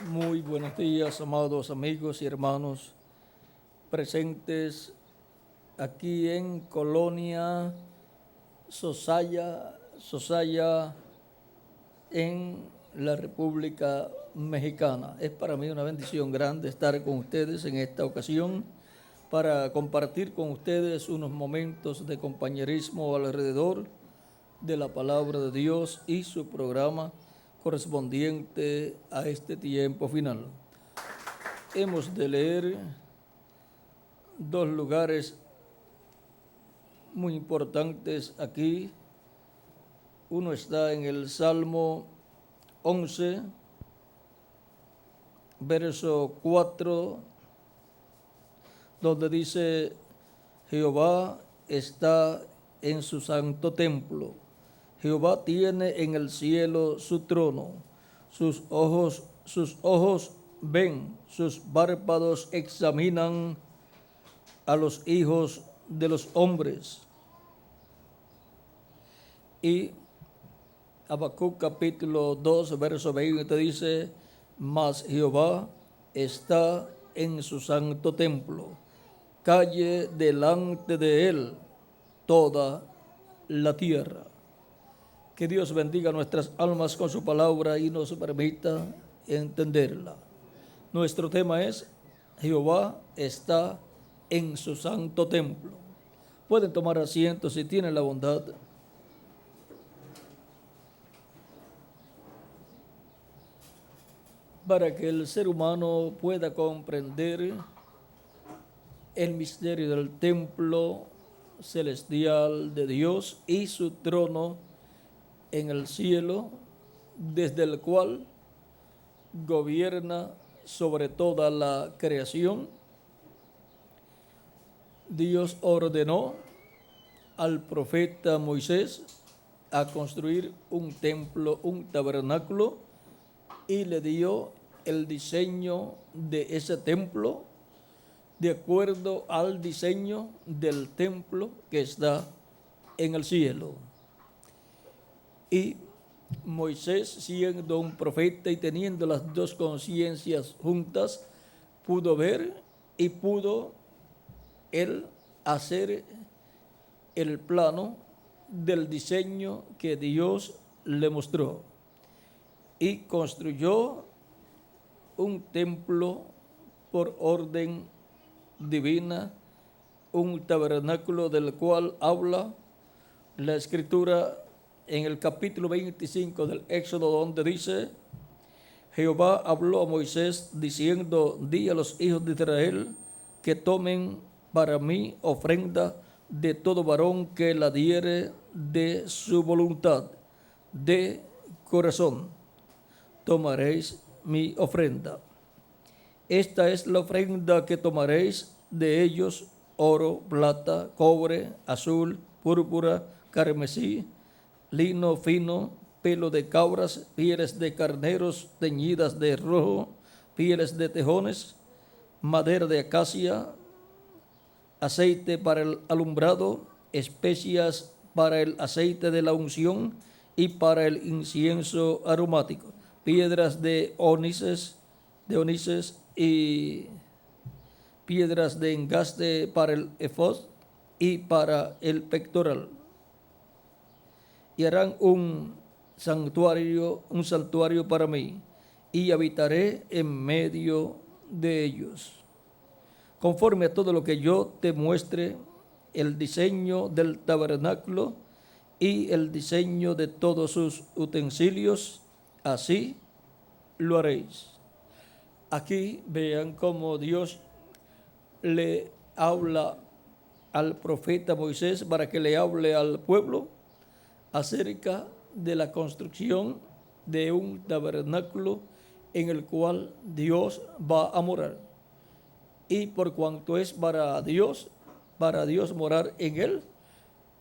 Muy buenos días, amados amigos y hermanos presentes aquí en Colonia Sosaya, en la República Mexicana. Es para mí una bendición grande estar con ustedes en esta ocasión para compartir con ustedes unos momentos de compañerismo alrededor de la palabra de Dios y su programa correspondiente a este tiempo final. Hemos de leer dos lugares muy importantes aquí. Uno está en el Salmo 11, verso 4, donde dice: Jehová está en su santo templo. Jehová tiene en el cielo su trono. Sus ojos ven, sus párpados examinan a los hijos de los hombres. Y Habacuc capítulo 2, verso 20 dice: Mas Jehová está en su santo templo, calle delante de él toda la tierra. Que Dios bendiga nuestras almas con su palabra y nos permita entenderla. Nuestro tema es: Jehová está en su santo templo. Pueden tomar asiento si tienen la bondad. Para que el ser humano pueda comprender el misterio del templo celestial de Dios y su trono en el cielo, desde el cual gobierna sobre toda la creación, Dios ordenó al profeta Moisés a construir un templo, un tabernáculo, y le dio el diseño de ese templo de acuerdo al diseño del templo que está en el cielo. Y Moisés, siendo un profeta y teniendo las dos conciencias juntas, pudo ver y pudo él hacer el plano del diseño que Dios le mostró. Y construyó un templo por orden divina, un tabernáculo del cual habla la Escritura en el capítulo 25 del Éxodo, donde dice: Jehová habló a Moisés diciendo: di a los hijos de Israel que tomen para mí ofrenda de todo varón que la diere de su voluntad, de corazón tomaréis mi ofrenda. Esta es la ofrenda que tomaréis de ellos: oro, plata, cobre, azul, púrpura, carmesí, lino fino, pelo de cabras, pieles de carneros teñidas de rojo, pieles de tejones, madera de acacia, aceite para el alumbrado, especias para el aceite de la unción y para el incienso aromático, piedras de onices y piedras de engaste para el efod y para el pectoral. Y harán un santuario para mí, y habitaré en medio de ellos. Conforme a todo lo que yo te muestre, el diseño del tabernáculo y el diseño de todos sus utensilios, así lo haréis. Aquí vean cómo Dios le habla al profeta Moisés para que le hable al pueblo acerca de la construcción de un tabernáculo en el cual Dios va a morar. Y por cuanto es para Dios morar en él,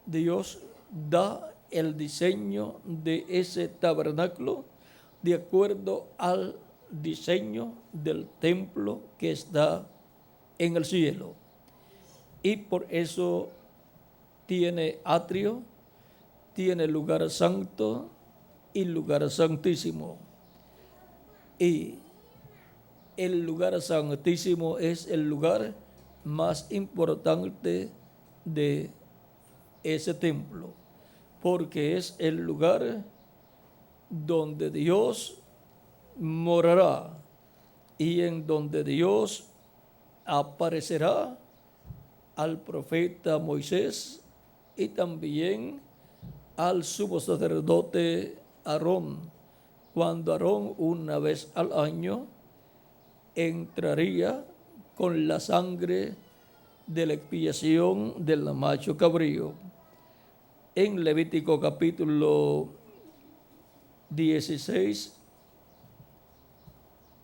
Dios da el diseño de ese tabernáculo de acuerdo al diseño del templo que está en el cielo. Y por eso tiene atrio, tiene lugar santo y lugar santísimo. Y el lugar santísimo es el lugar más importante de ese templo, porque es el lugar donde Dios morará y en donde Dios aparecerá al profeta Moisés y también al sumo sacerdote Aarón, cuando Aarón una vez al año entraría con la sangre de la expiación del macho cabrío. En Levítico capítulo 16,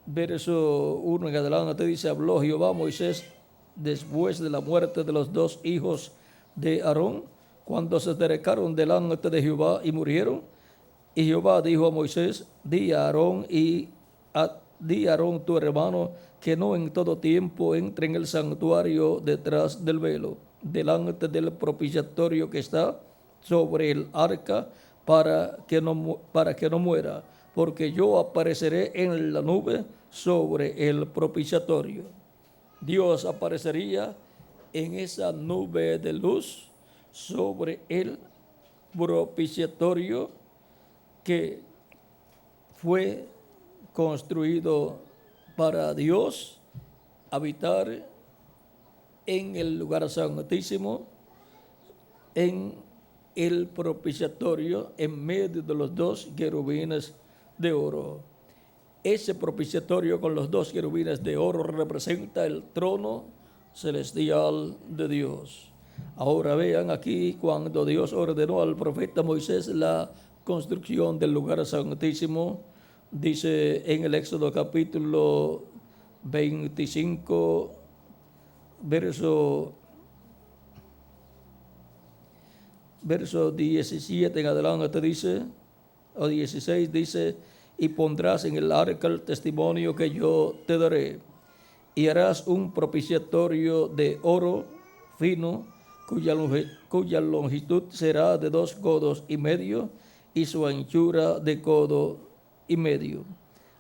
verso 1 en adelante, dice: habló Jehová a Moisés después de la muerte de los dos hijos de Aarón, cuando se acercaron delante de Jehová y murieron. Y Jehová dijo a Moisés: di a Aarón tu hermano que no en todo tiempo entre en el santuario detrás del velo, delante del propiciatorio que está sobre el arca, para que no muera, porque yo apareceré en la nube sobre el propiciatorio. Dios aparecería en esa nube de luz sobre el propiciatorio que fue construido para Dios habitar en el lugar santísimo, en el propiciatorio, en medio de los dos querubines de oro. Ese propiciatorio con los dos querubines de oro representa el trono celestial de Dios. Ahora vean aquí, cuando Dios ordenó al profeta Moisés la construcción del lugar santísimo, dice en el Éxodo capítulo 25, verso 17 en adelante dice, o 16 dice: y pondrás en el arca el testimonio que yo te daré, y harás un propiciatorio de oro fino, cuya longitud será de 2 codos y medio, y su anchura de codo y medio.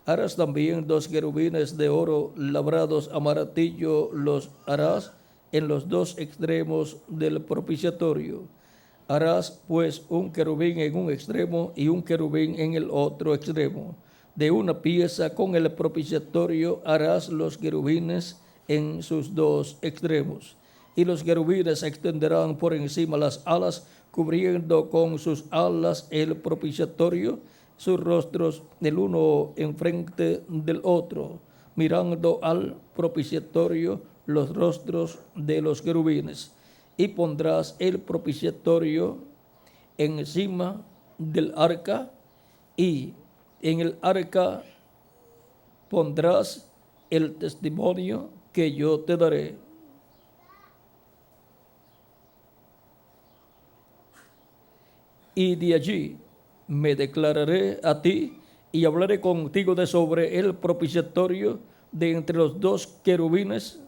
Harás también 2 querubines de oro labrados a martillo, los harás en los 2 extremos del propiciatorio. Harás pues un querubín en un extremo y un querubín en el otro extremo. De una pieza con el propiciatorio harás los querubines en sus 2 extremos. Y los querubines extenderán por encima las alas, cubriendo con sus alas el propiciatorio, sus rostros el uno enfrente del otro, mirando al propiciatorio los rostros de los querubines. Y pondrás el propiciatorio encima del arca, y en el arca pondrás el testimonio que yo te daré. Y de allí me declararé a ti y hablaré contigo de sobre el propiciatorio de entre los 2 querubines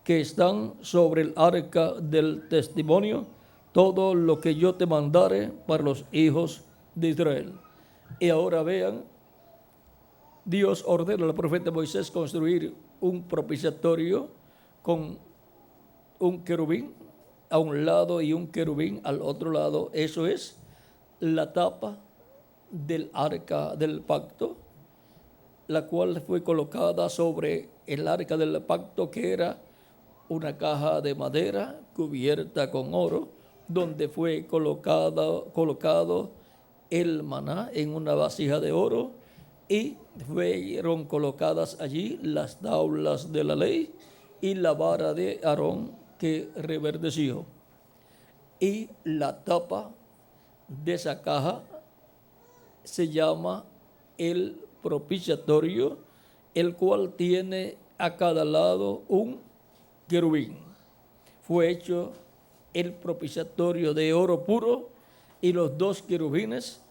que están sobre el arca del testimonio, todo lo que yo te mandare para los hijos de Israel. Y ahora vean, Dios ordena al profeta Moisés construir un propiciatorio con un querubín a un lado y un querubín al otro lado. Eso es la tapa del arca del pacto, la cual fue colocada sobre el arca del pacto, que era una caja de madera cubierta con oro, donde fue colocado el maná en una vasija de oro, y fueron colocadas allí las tablas de la ley y la vara de Aarón que reverdeció. Y la tapa de esa caja se llama el propiciatorio, el cual tiene a cada lado un querubín. Fue hecho el propiciatorio de oro puro, y los 2 querubines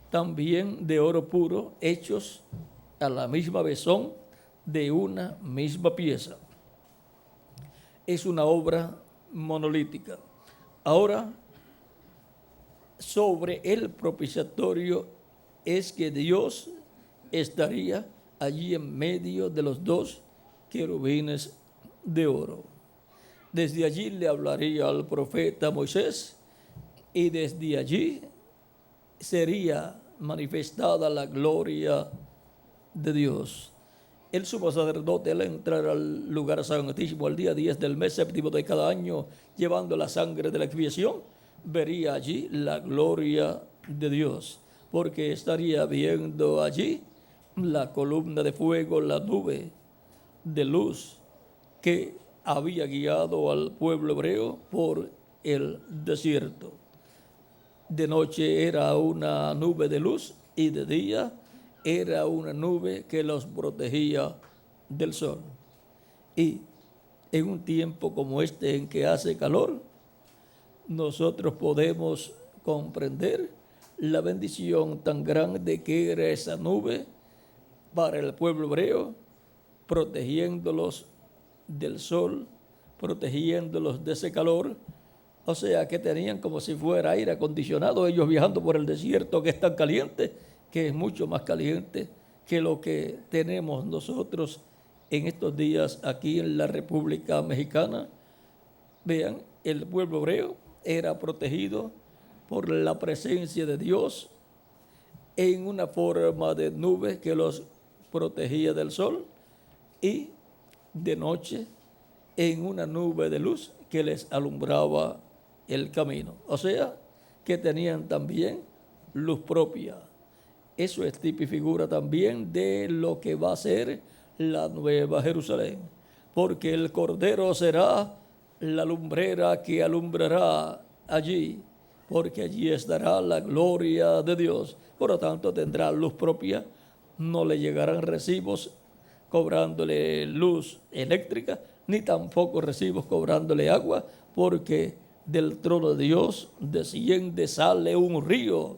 también de oro puro, hechos a la misma vez, son de una misma pieza. Es una obra monolítica. Ahora, sobre el propiciatorio es que Dios estaría allí en medio de los 2 querubines de oro. Desde allí le hablaría al profeta Moisés y desde allí sería manifestada la gloria de Dios. El sumo sacerdote, al entrar al lugar santísimo el día 10 del mes séptimo de cada año, llevando la sangre de la expiación, vería allí la gloria de Dios, porque estaría viendo allí la columna de fuego, la nube de luz que había guiado al pueblo hebreo por el desierto. De noche era una nube de luz y de día era una nube que los protegía del sol. Y en un tiempo como este en que hace calor, nosotros podemos comprender la bendición tan grande que era esa nube para el pueblo hebreo, protegiéndolos del sol, protegiéndolos de ese calor. O sea que tenían como si fuera aire acondicionado, ellos viajando por el desierto que es tan caliente, que es mucho más caliente que lo que tenemos nosotros en estos días aquí en la República Mexicana. Vean, el pueblo hebreo era protegido por la presencia de Dios en una forma de nube que los protegía del sol y de noche en una nube de luz que les alumbraba el camino. O sea, que tenían también luz propia. Eso es tipo y figura también de lo que va a ser la nueva Jerusalén, porque el Cordero será la lumbrera que alumbrará allí, porque allí estará la gloria de Dios. Por lo tanto, tendrá luz propia, no le llegarán recibos cobrándole luz eléctrica, ni tampoco recibos cobrándole agua, porque del trono de Dios desciende, sale un río.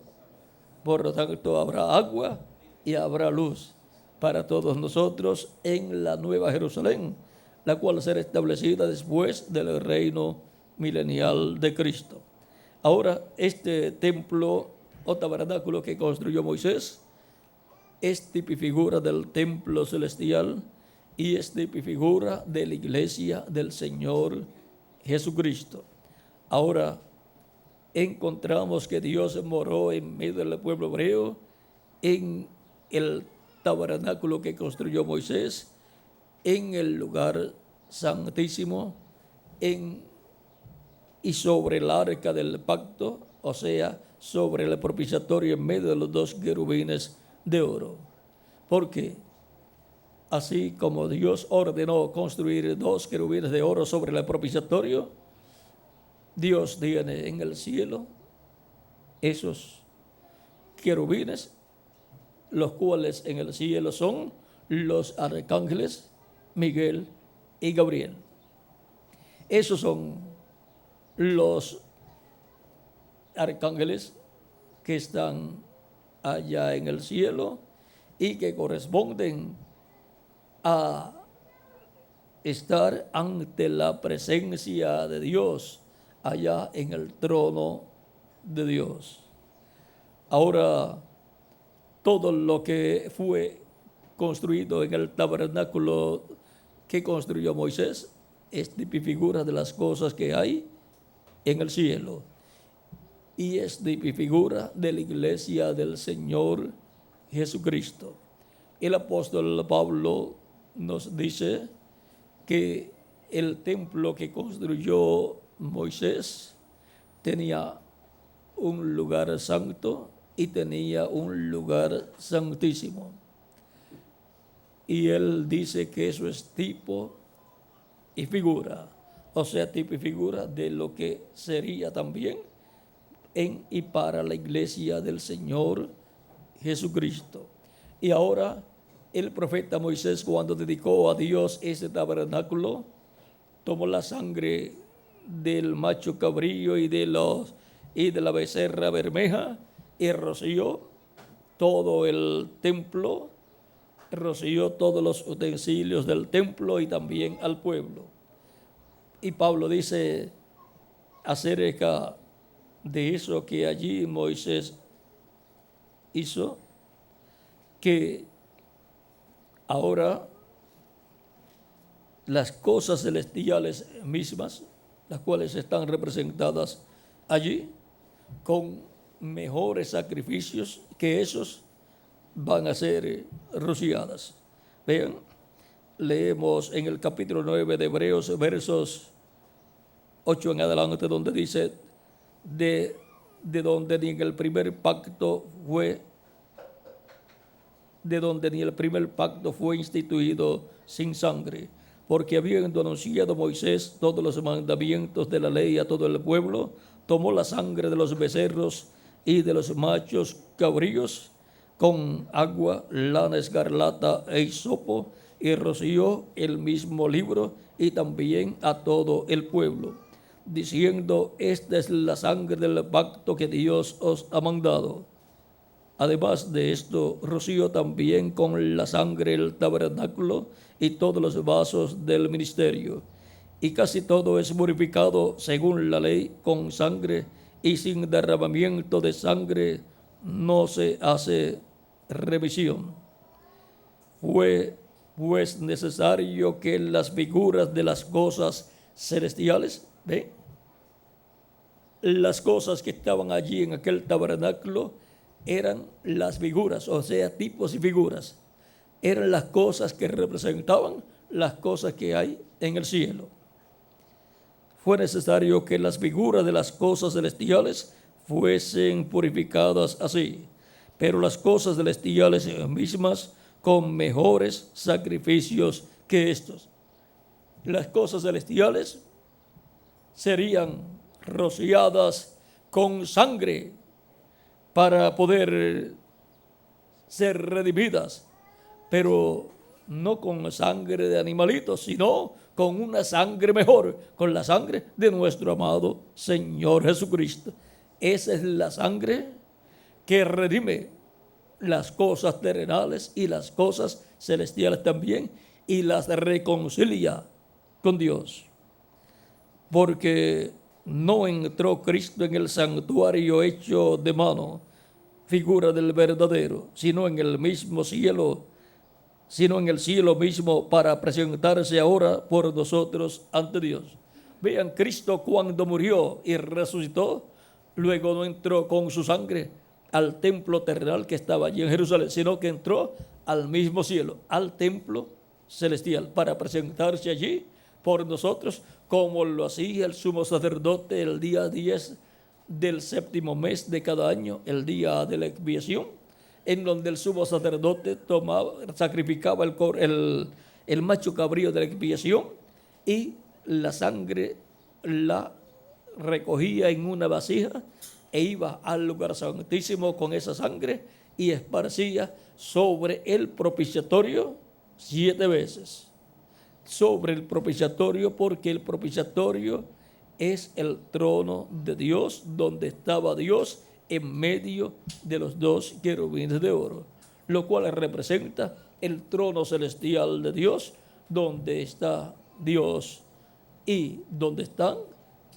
Por lo tanto, habrá agua y habrá luz para todos nosotros en la nueva Jerusalén, la cual será establecida después del reino milenial de Cristo. Ahora, este templo o tabernáculo que construyó Moisés es tipo y figura del templo celestial y es tipo y figura de la iglesia del Señor Jesucristo. Ahora, encontramos que Dios moró en medio del pueblo hebreo en el tabernáculo que construyó Moisés, en el lugar santísimo, y sobre el arca del pacto, o sea, sobre el propiciatorio en medio de los dos querubines de oro. Porque así como Dios ordenó construir dos querubines de oro sobre el propiciatorio, Dios tiene en el cielo esos querubines, los cuales en el cielo son los arcángeles Miguel y Gabriel. Esos son los arcángeles que están allá en el cielo y que corresponden a estar ante la presencia de Dios allá en el trono de Dios. Ahora, todo lo que fue construido en el tabernáculo que construyó Moisés es tipo y figura de las cosas que hay en el cielo y es tipo y figura de la iglesia del Señor Jesucristo. El apóstol Pablo nos dice que el templo que construyó Moisés tenía un lugar santo y tenía un lugar santísimo. Y él dice que eso es tipo y figura, o sea, tipo y figura de lo que sería también en y para la iglesia del Señor Jesucristo. Y ahora el profeta Moisés, cuando dedicó a Dios ese tabernáculo, tomó la sangre del macho cabrío y de la becerra bermeja y roció todo el templo, roció todos los utensilios del templo y también al pueblo. Y Pablo dice acerca de eso que allí Moisés hizo, que ahora las cosas celestiales mismas, las cuales están representadas allí, con mejores sacrificios que esos, van a ser rociadas. Vean, leemos en el capítulo 9 de Hebreos, versos 8 en adelante, donde dice, de donde ni en el primer pacto fue, de donde ni el primer pacto fue instituido sin sangre, porque habiendo anunciado Moisés todos los mandamientos de la ley a todo el pueblo, tomó la sangre de los becerros y de los machos cabríos con agua, lana escarlata e hisopo, y roció el mismo libro y también a todo el pueblo, diciendo, esta es la sangre del pacto que Dios os ha mandado. Además de esto, roció también con la sangre el tabernáculo y todos los vasos del ministerio. Y casi todo es purificado según la ley con sangre, y sin derramamiento de sangre no se hace remisión. Fue pues necesario que las figuras de las cosas celestiales, ¿ve?, las cosas que estaban allí en aquel tabernáculo eran las figuras, o sea, tipos y figuras. Eran las cosas que representaban las cosas que hay en el cielo. Fue necesario que las figuras de las cosas celestiales fuesen purificadas así, pero las cosas celestiales mismas con mejores sacrificios que estos. Las cosas celestiales serían rociadas con sangre para poder ser redimidas, pero no con sangre de animalitos, sino con una sangre mejor, con la sangre de nuestro amado Señor Jesucristo. Esa es la sangre que redime las cosas terrenales y las cosas celestiales también, y las reconcilia con Dios. Porque no entró Cristo en el santuario hecho de mano, figura del verdadero, sino en el mismo cielo, sino en el cielo mismo, para presentarse ahora por nosotros ante Dios. Vean, Cristo cuando murió y resucitó, luego no entró con su sangre al templo terrenal que estaba allí en Jerusalén, sino que entró al mismo cielo, al templo celestial, para presentarse allí por nosotros, como lo hacía el sumo sacerdote el día 10 del séptimo mes de cada año, el día de la expiación, en donde el sumo sacerdote sacrificaba el macho cabrío de la expiación, y la sangre la recogía en una vasija e iba al lugar santísimo con esa sangre y esparcía sobre el propiciatorio 7 veces. Sobre el propiciatorio, porque el propiciatorio es el trono de Dios, donde estaba Dios en medio de los 2 querubines de oro, lo cual representa el trono celestial de Dios, donde está Dios y donde están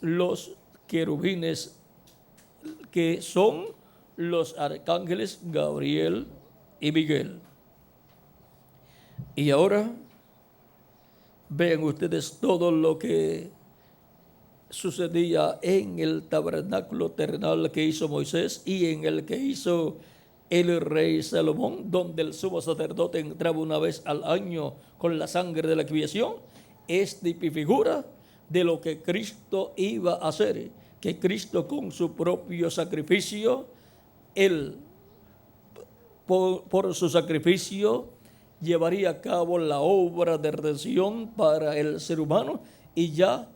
los querubines, que son los arcángeles Gabriel y Miguel. Y ahora vean ustedes todo lo que sucedía en el tabernáculo terrenal que hizo Moisés y en el que hizo el rey Salomón, donde el sumo sacerdote entraba una vez al año con la sangre de la expiación. Es tipifigura de lo que Cristo iba a hacer, que Cristo con su propio sacrificio, él por su sacrificio llevaría a cabo la obra de redención para el ser humano, y ya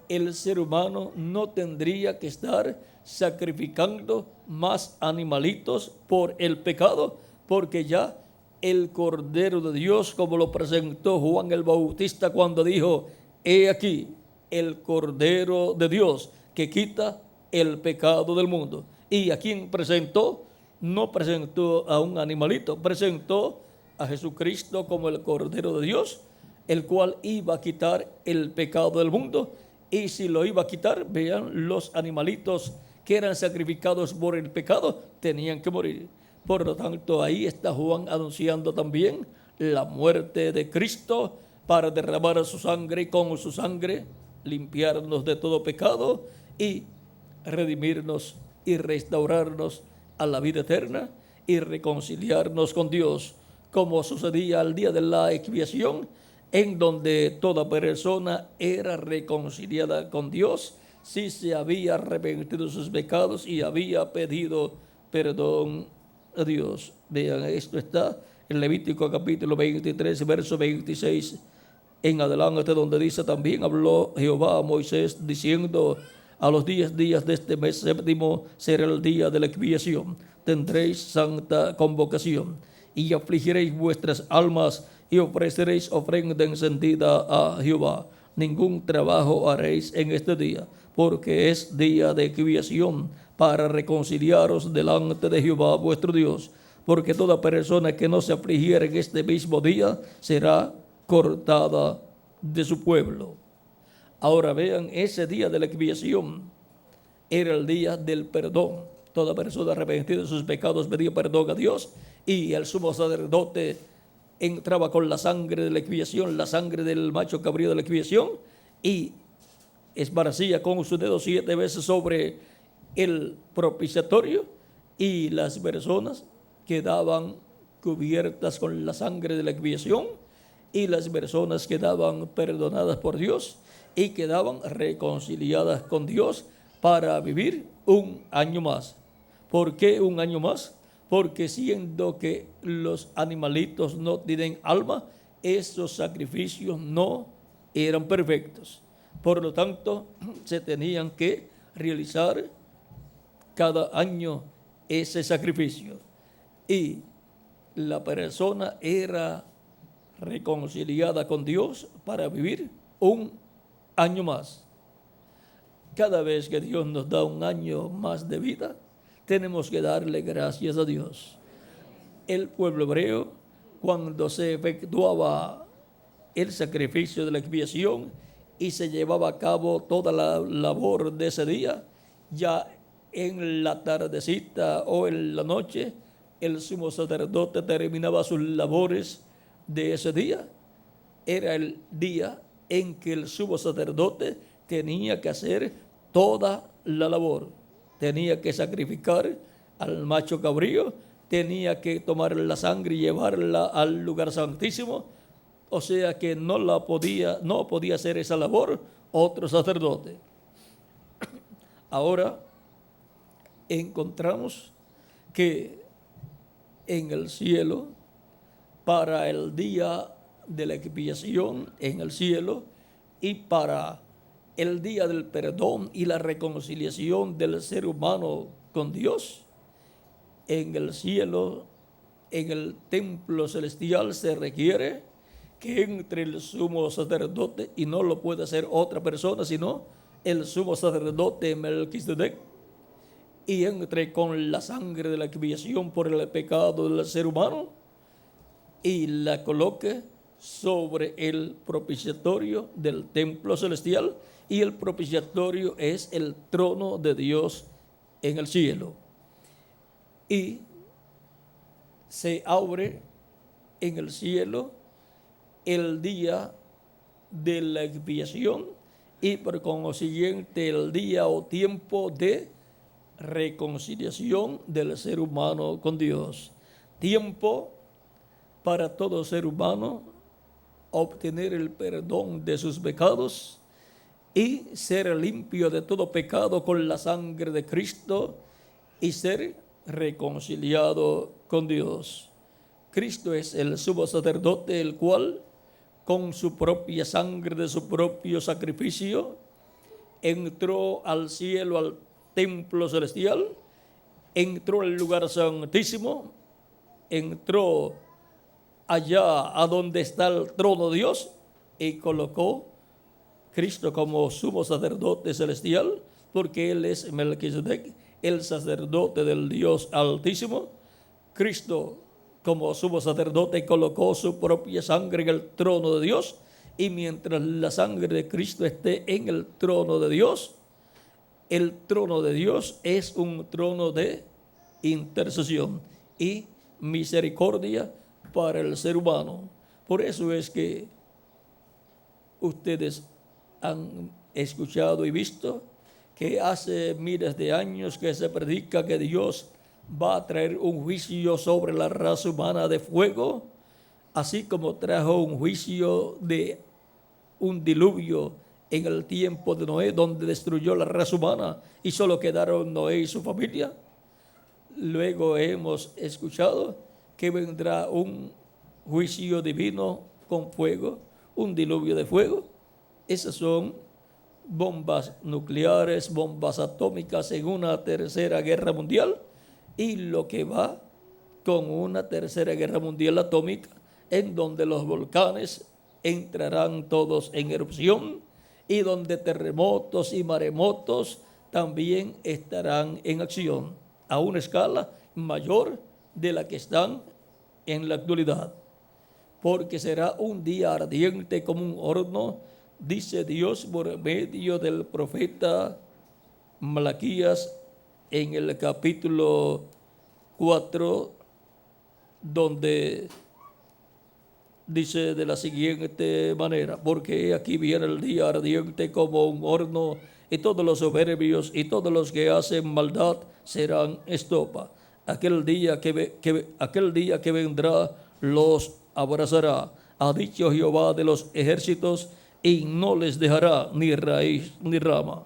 el ser humano no tendría que estar sacrificando más animalitos por el pecado, porque ya el Cordero de Dios, como lo presentó Juan el Bautista cuando dijo, he aquí el Cordero de Dios que quita el pecado del mundo. ¿Y a quién presentó? No presentó a un animalito, presentó a Jesucristo como el Cordero de Dios, el cual iba a quitar el pecado del mundo. Y si lo iba a quitar, vean, los animalitos que eran sacrificados por el pecado tenían que morir. Por lo tanto, ahí está Juan anunciando también la muerte de Cristo, para derramar su sangre y con su sangre limpiarnos de todo pecado y redimirnos y restaurarnos a la vida eterna y reconciliarnos con Dios, como sucedía al día de la expiación, en donde toda persona era reconciliada con Dios si se había arrepentido de sus pecados y había pedido perdón a Dios. Vean, esto está en Levítico capítulo 23, verso 26 en adelante, donde dice: también habló Jehová a Moisés diciendo: a los 10 días de este mes séptimo será el día de la expiación, tendréis santa convocación y afligiréis vuestras almas y ofreceréis ofrenda encendida a Jehová. Ningún trabajo haréis en este día, porque es día de expiación para reconciliaros delante de Jehová vuestro Dios. Porque toda persona que no se afligiera en este mismo día será cortada de su pueblo. Ahora vean, ese día de la expiación era el día del perdón. Toda persona arrepentida de sus pecados pedía perdón a Dios, y el sumo sacerdote entraba con la sangre de la expiación, la sangre del macho cabrío de la expiación, y esparcía con su dedo 7 veces sobre el propiciatorio, y las personas quedaban cubiertas con la sangre de la expiación, y las personas quedaban perdonadas por Dios y quedaban reconciliadas con Dios para vivir un año más. ¿Por qué un año más? Porque siendo que los animalitos no tienen alma, esos sacrificios no eran perfectos. Por lo tanto, se tenían que realizar cada año ese sacrificio. Y la persona era reconciliada con Dios para vivir un año más. Cada vez que Dios nos da un año más de vida, tenemos que darle gracias a Dios. El pueblo hebreo, cuando se efectuaba el sacrificio de la expiación y se llevaba a cabo toda la labor de ese día, ya en la tardecita o en la noche, el sumo sacerdote terminaba sus labores de ese día. Era el día en que el sumo sacerdote tenía que hacer toda la labor. Tenía que sacrificar al macho cabrío, tenía que tomar la sangre y llevarla al lugar santísimo. O sea que no podía hacer esa labor otro sacerdote. Ahora encontramos que en el cielo, para el día de la expiación en el cielo y para el día del perdón y la reconciliación del ser humano con Dios, en el cielo, en el templo celestial, se requiere que entre el sumo sacerdote, y no lo puede hacer otra persona sino el sumo sacerdote Melquisedec, y entre con la sangre de la expiación por el pecado del ser humano y la coloque sobre el propiciatorio del templo celestial, y el propiciatorio es el trono de Dios en el cielo. Y se abre en el cielo el día de la expiación y por consiguiente el día o tiempo de reconciliación del ser humano con Dios. Tiempo para todo ser humano obtener el perdón de sus pecados y ser limpio de todo pecado con la sangre de Cristo y ser reconciliado con Dios. Cristo es el sumo sacerdote, el cual con su propia sangre de su propio sacrificio entró al cielo, al templo celestial, entró al lugar santísimo, entró allá a donde está el trono de Dios y colocó Cristo como sumo sacerdote celestial, porque Él es Melquisedec, el sacerdote del Dios Altísimo. Cristo como sumo sacerdote colocó su propia sangre en el trono de Dios, y mientras la sangre de Cristo esté en el trono de Dios, el trono de Dios es un trono de intercesión y misericordia para el ser humano. Por eso es que Ustedes han escuchado y visto que hace miles de años que se predica que Dios va a traer un juicio sobre la raza humana de fuego, así como trajo un juicio de un diluvio en el tiempo de Noé, donde destruyó la raza humana y solo quedaron Noé y su familia. Luego hemos escuchado que vendrá un juicio divino con fuego, un diluvio de fuego. Esas son bombas nucleares, bombas atómicas en una tercera guerra mundial, y lo que va con una tercera guerra mundial atómica, en donde los volcanes entrarán todos en erupción y donde terremotos y maremotos también estarán en acción a una escala mayor de la que están en la actualidad, porque será un día ardiente como un horno, dice Dios por medio del profeta Malaquías en el capítulo 4, donde dice de la siguiente manera: porque aquí viene el día ardiente como un horno, y todos los soberbios y todos los que hacen maldad serán estopa. Aquel día que vendrá los abrazará, ha dicho Jehová de los ejércitos, y no les dejará ni raíz ni rama.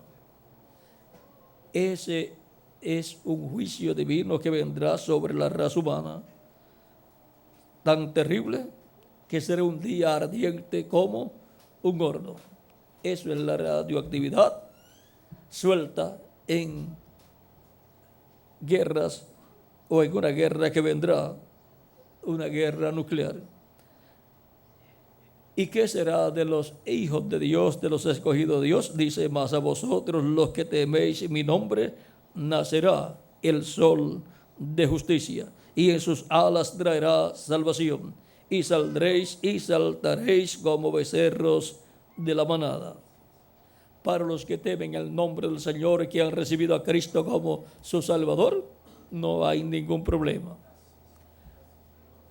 Ese es un juicio divino que vendrá sobre la raza humana, tan terrible que será un día ardiente como un horno. Eso es la radioactividad suelta en guerras o en una guerra que vendrá, una guerra nuclear. ¿Y qué será de los hijos de Dios, de los escogidos de Dios? Dice: mas a vosotros los que teméis mi nombre, nacerá el sol de justicia, y en sus alas traerá salvación, y saldréis y saltaréis como becerros de la manada. Para los que temen el nombre del Señor y que han recibido a Cristo como su Salvador, no hay ningún problema.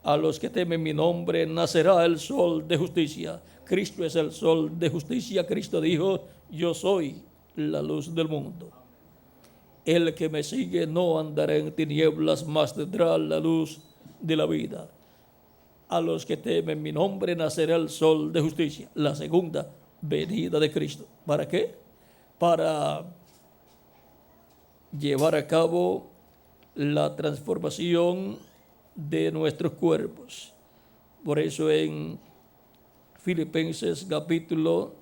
A los que temen mi nombre nacerá el sol de justicia. Cristo es el sol de justicia. Cristo dijo: yo soy la luz del mundo. El que me sigue no andará en tinieblas, mas tendrá la luz de la vida. A los que temen mi nombre nacerá el sol de justicia. La segunda venida de Cristo. ¿Para qué? Para llevar a cabo la transformación de nuestros cuerpos. Por eso en Filipenses capítulo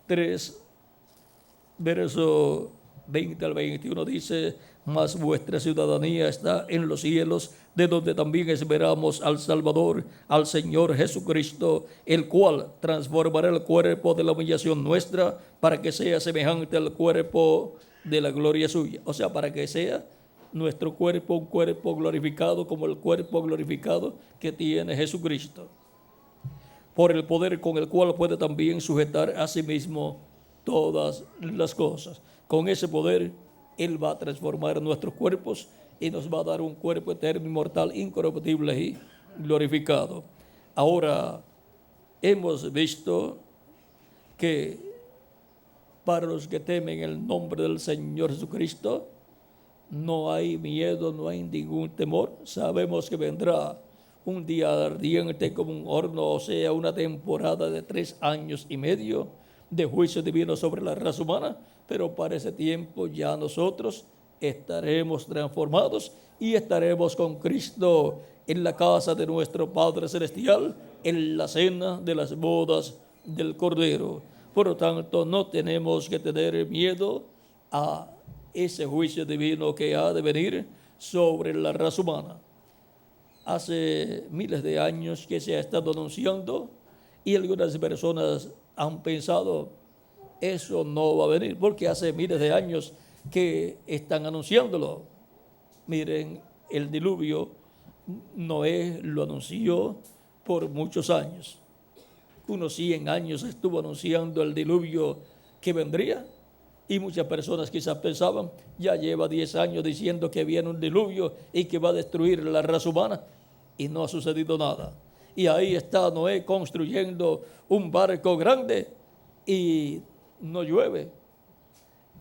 3, verso 20 al 21 dice: mas vuestra ciudadanía está en los cielos, de donde también esperamos al Salvador, al Señor Jesucristo, el cual transformará el cuerpo de la humillación nuestra para que sea semejante al cuerpo de la gloria suya. O sea, para que sea nuestro cuerpo un cuerpo glorificado como el cuerpo glorificado que tiene Jesucristo, por el poder con el cual puede también sujetar a sí mismo todas las cosas. Con ese poder Él va a transformar nuestros cuerpos y nos va a dar un cuerpo eterno, inmortal, incorruptible y glorificado. Ahora, hemos visto que para los que temen el nombre del Señor Jesucristo, no hay miedo, no hay ningún temor. Sabemos que vendrá un día ardiente como un horno, o sea, una temporada de 3 años y medio de juicio divino sobre la raza humana, pero para ese tiempo ya nosotros estaremos transformados y estaremos con Cristo en la casa de nuestro Padre Celestial, en la cena de las bodas del Cordero. Por lo tanto, no tenemos que tener miedo a ese juicio divino que ha de venir sobre la raza humana. Hace miles de años que se ha estado anunciando, y algunas personas han pensado: eso no va a venir, porque hace miles de años que están anunciándolo. Miren, el diluvio, Noé lo anunció por muchos años. Unos 100 años estuvo anunciando el diluvio que vendría, y muchas personas quizás pensaban: ya lleva 10 años diciendo que viene un diluvio y que va a destruir la raza humana, y no ha sucedido nada. y ahí está Noé construyendo un barco grande y no llueve.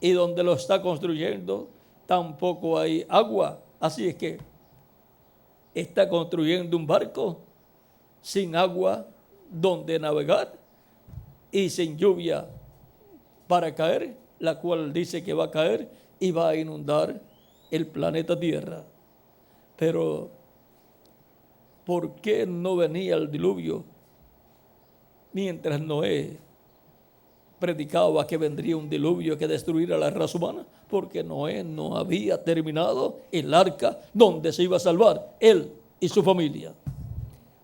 Y donde lo está construyendo tampoco hay agua. Así es que está construyendo un barco sin agua donde navegar y sin lluvia para caer, la cual dice que va a caer y va a inundar el planeta Tierra. Pero ¿por qué no venía el diluvio mientras Noé predicaba que vendría un diluvio que destruiría la raza humana? Porque Noé no había terminado el arca donde se iba a salvar él y su familia.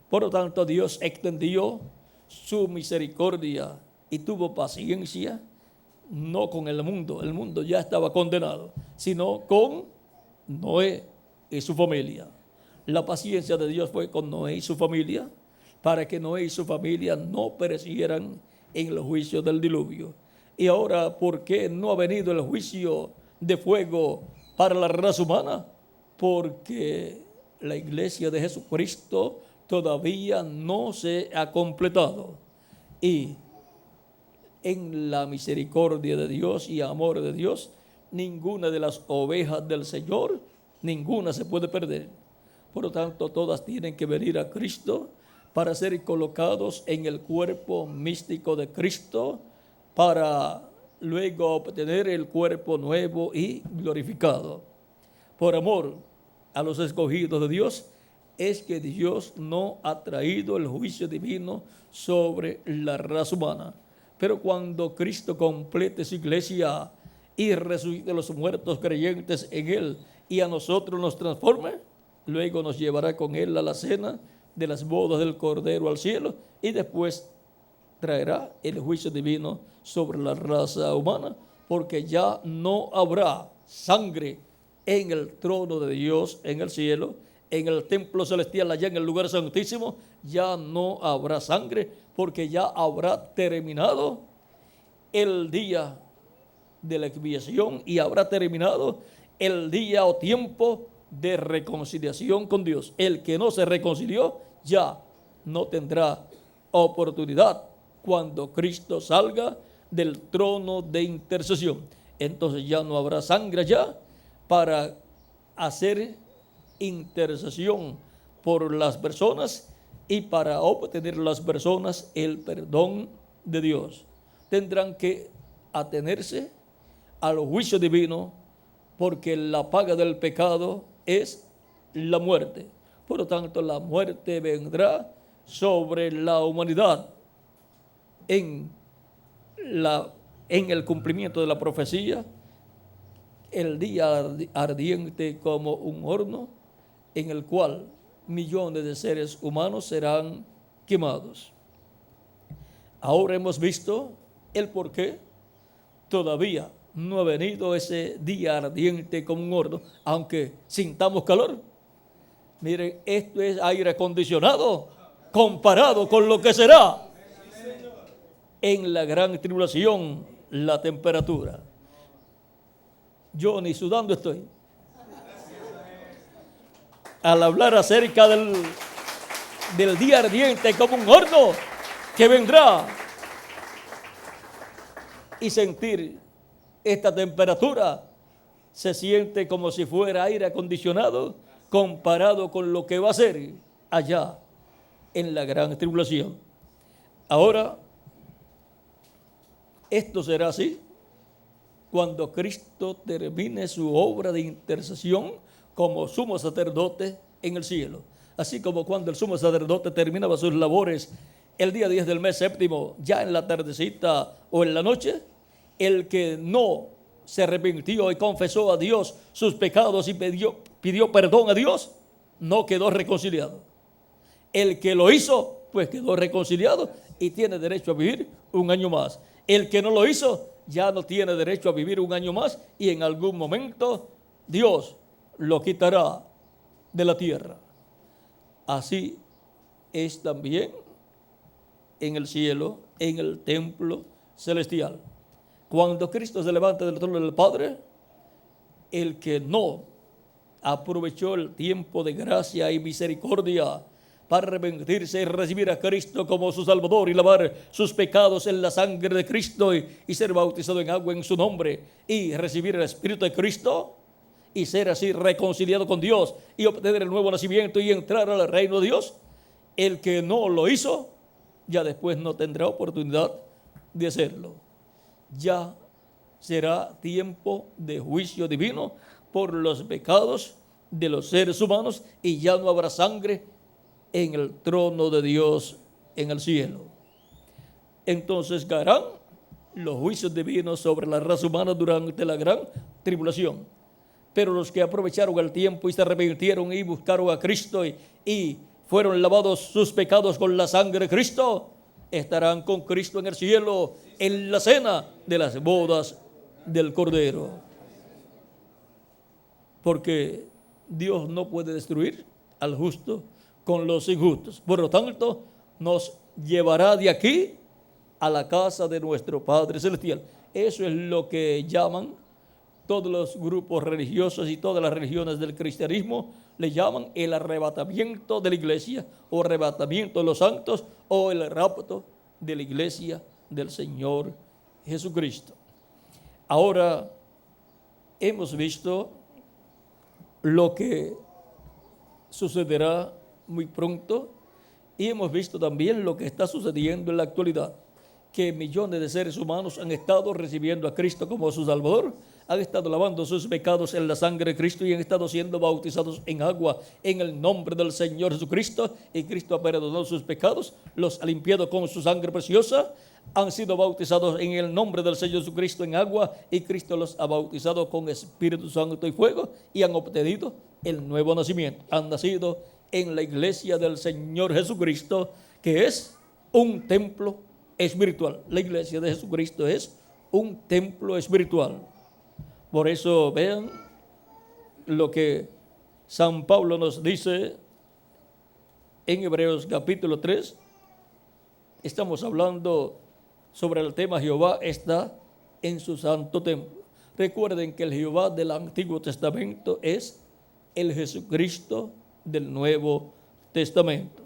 Por lo tanto, Dios extendió su misericordia y tuvo paciencia, no con el mundo ya estaba condenado, sino con Noé y su familia. La paciencia de Dios fue con Noé y su familia, para que Noé y su familia no perecieran en el juicio del diluvio. Y ahora, ¿por qué no ha venido el juicio de fuego para la raza humana? Porque la iglesia de Jesucristo todavía no se ha completado. Y en la misericordia de Dios y amor de Dios, ninguna de las ovejas del Señor, ninguna se puede perder. Por lo tanto, todas tienen que venir a Cristo para ser colocados en el cuerpo místico de Cristo, para luego obtener el cuerpo nuevo y glorificado. Por amor a los escogidos de Dios, es que Dios no ha traído el juicio divino sobre la raza humana. Pero cuando Cristo complete su iglesia y resucite a los muertos creyentes en Él y a nosotros nos transforme, luego nos llevará con Él a la cena de las bodas del Cordero al cielo, y después traerá el juicio divino sobre la raza humana, porque ya no habrá sangre en el trono de Dios en el cielo, en el templo celestial, allá en el lugar santísimo. Ya no habrá sangre, porque ya habrá terminado el día de la expiación y habrá terminado el día o tiempo de reconciliación con Dios. El que no se reconcilió ya no tendrá oportunidad cuando Cristo salga del trono de intercesión. Entonces ya no habrá sangre ya para hacer intercesión por las personas y para obtener las personas el perdón de Dios. Tendrán que atenerse al juicio divino, porque la paga del pecado es la muerte. Por lo tanto, la muerte vendrá sobre la humanidad en el cumplimiento de la profecía, el día ardiente como un horno, en el cual millones de seres humanos serán quemados. Ahora hemos visto el por qué todavía no ha venido ese día ardiente como un horno, aunque sintamos calor. Miren, esto es aire acondicionado comparado con lo que será en la gran tribulación, la temperatura. Yo ni sudando estoy. Al hablar acerca del día ardiente como un horno que vendrá, y sentir esta temperatura, se siente como si fuera aire acondicionado comparado con lo que va a ser allá en la gran tribulación. Ahora, esto será así cuando Cristo termine su obra de intercesión como sumo sacerdote en el cielo. Así como cuando el sumo sacerdote terminaba sus labores el día 10 del mes séptimo, ya en la tardecita o en la noche, el que no se arrepintió y confesó a Dios sus pecados y pidió perdón a Dios, no quedó reconciliado. El que lo hizo, pues quedó reconciliado y tiene derecho a vivir un año más. El que no lo hizo, ya no tiene derecho a vivir un año más, y en algún momento Dios lo quitará de la tierra. Así es también en el cielo, en el templo celestial. Cuando Cristo se levanta del trono del Padre, el que no aprovechó el tiempo de gracia y misericordia para arrepentirse y recibir a Cristo como su Salvador y lavar sus pecados en la sangre de Cristo y ser bautizado en agua en su nombre y recibir el Espíritu de Cristo y ser así reconciliado con Dios y obtener el nuevo nacimiento y entrar al reino de Dios, el que no lo hizo, ya después no tendrá oportunidad de hacerlo. Ya será tiempo de juicio divino por los pecados de los seres humanos y ya no habrá sangre en el trono de Dios en el cielo. Entonces caerán los juicios divinos sobre la raza humana durante la gran tribulación. Pero los que aprovecharon el tiempo y se arrepintieron y buscaron a Cristo y fueron lavados sus pecados con la sangre de Cristo, estarán con Cristo en el cielo en la cena de las bodas del Cordero. Porque Dios no puede destruir al justo con los injustos. Por lo tanto, nos llevará de aquí a la casa de nuestro Padre Celestial. Eso es lo que llaman todos los grupos religiosos y todas las religiones del cristianismo, le llaman el arrebatamiento de la iglesia o arrebatamiento de los santos o el rapto de la iglesia del Señor Jesucristo. Ahora hemos visto lo que sucederá muy pronto y hemos visto también lo que está sucediendo en la actualidad, que millones de seres humanos han estado recibiendo a Cristo como su Salvador, han estado lavando sus pecados en la sangre de Cristo y han estado siendo bautizados en agua en el nombre del Señor Jesucristo, y Cristo ha perdonado sus pecados, los ha limpiado con su sangre preciosa, han sido bautizados en el nombre del Señor Jesucristo en agua y Cristo los ha bautizado con Espíritu Santo y fuego y han obtenido el nuevo nacimiento. Han nacido en la iglesia del Señor Jesucristo, que es un templo espiritual. La iglesia de Jesucristo es un templo espiritual. Por eso vean lo que San Pablo nos dice en Hebreos capítulo 3. Estamos hablando sobre el tema Jehová está en su santo templo. Recuerden que el Jehová del Antiguo Testamento es el Jesucristo del Nuevo Testamento.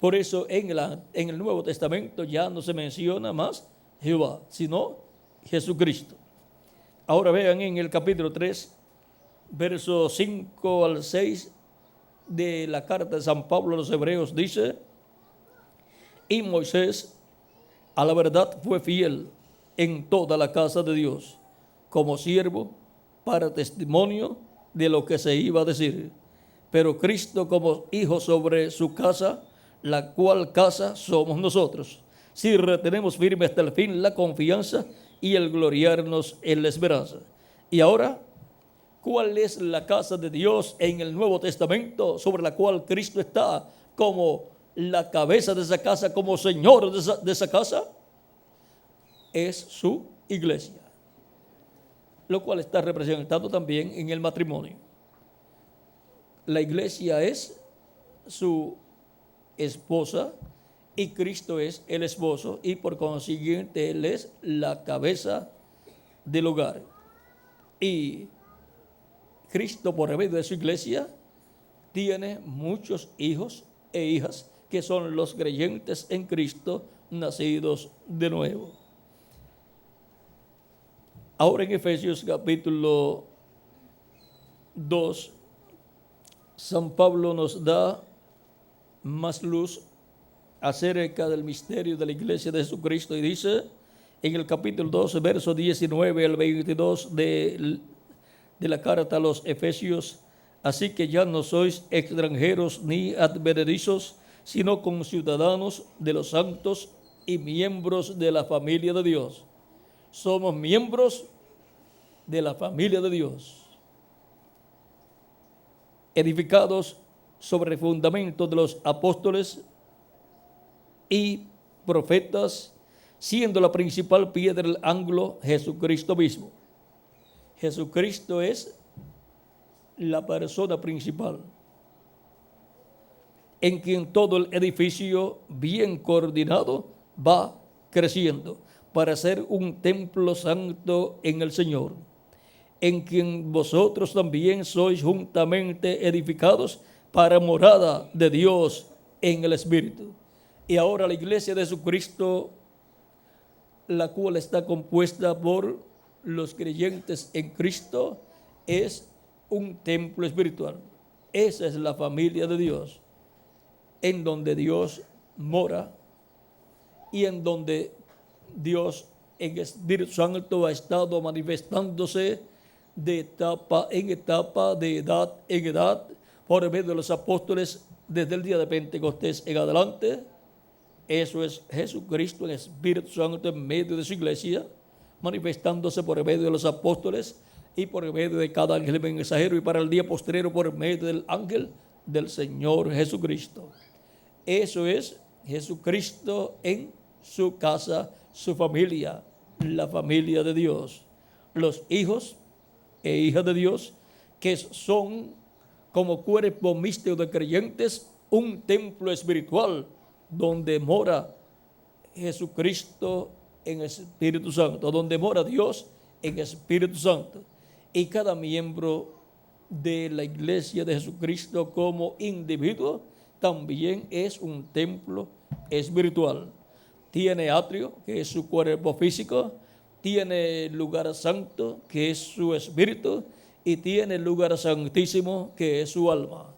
Por eso en el Nuevo Testamento ya no se menciona más Jehová, sino Jesucristo. Ahora vean en el capítulo 3, versos 5 al 6 de la carta de San Pablo a los Hebreos, dice: y Moisés a la verdad fue fiel en toda la casa de Dios, como siervo para testimonio de lo que se iba a decir. Pero Cristo como hijo sobre su casa, la cual casa somos nosotros, si retenemos firme hasta el fin la confianza y el gloriarnos en la esperanza. Y ahora, ¿cuál es la casa de Dios en el Nuevo Testamento sobre la cual Cristo está como la cabeza de esa casa, como Señor de esa casa? Es su iglesia, lo cual está representado también en el matrimonio. La iglesia es su esposa y Cristo es el esposo, y por consiguiente Él es la cabeza del hogar. Y Cristo, por medio de su iglesia, tiene muchos hijos e hijas que son los creyentes en Cristo, nacidos de nuevo. Ahora en Efesios capítulo 2, San Pablo nos da más luz acerca del misterio de la iglesia de Jesucristo y dice en el capítulo 2, verso 19 al 22 de la carta a los Efesios: así que ya no sois extranjeros ni advenedizos, sino conciudadanos de los santos y miembros de la familia de Dios. Somos miembros de la familia de Dios, edificados sobre el fundamento de los apóstoles y profetas, siendo la principal piedra del ángulo Jesucristo mismo. Jesucristo es la persona principal, en quien todo el edificio bien coordinado va creciendo para ser un templo santo en el Señor, en quien vosotros también sois juntamente edificados para morada de Dios en el Espíritu. Y ahora la iglesia de Jesucristo, la cual está compuesta por los creyentes en Cristo, es un templo espiritual. Esa es la familia de Dios, en donde Dios mora y en donde Dios en Espíritu Santo ha estado manifestándose de etapa en etapa, de edad en edad, por medio de los apóstoles desde el día de Pentecostés en adelante. Eso es Jesucristo en Espíritu Santo en medio de su iglesia, manifestándose por medio de los apóstoles y por medio de cada ángel mensajero, y para el día postrero por medio del ángel del Señor Jesucristo. Eso es Jesucristo en su casa, su familia, la familia de Dios. Los hijos e hijas de Dios, que son como cuerpo místico de creyentes, un templo espiritual donde mora Jesucristo en Espíritu Santo, donde mora Dios en Espíritu Santo. Y cada miembro de la iglesia de Jesucristo como individuo también es un templo espiritual. Tiene atrio, que es su cuerpo físico, tiene lugar santo, que es su espíritu, y tiene lugar santísimo, que es su alma.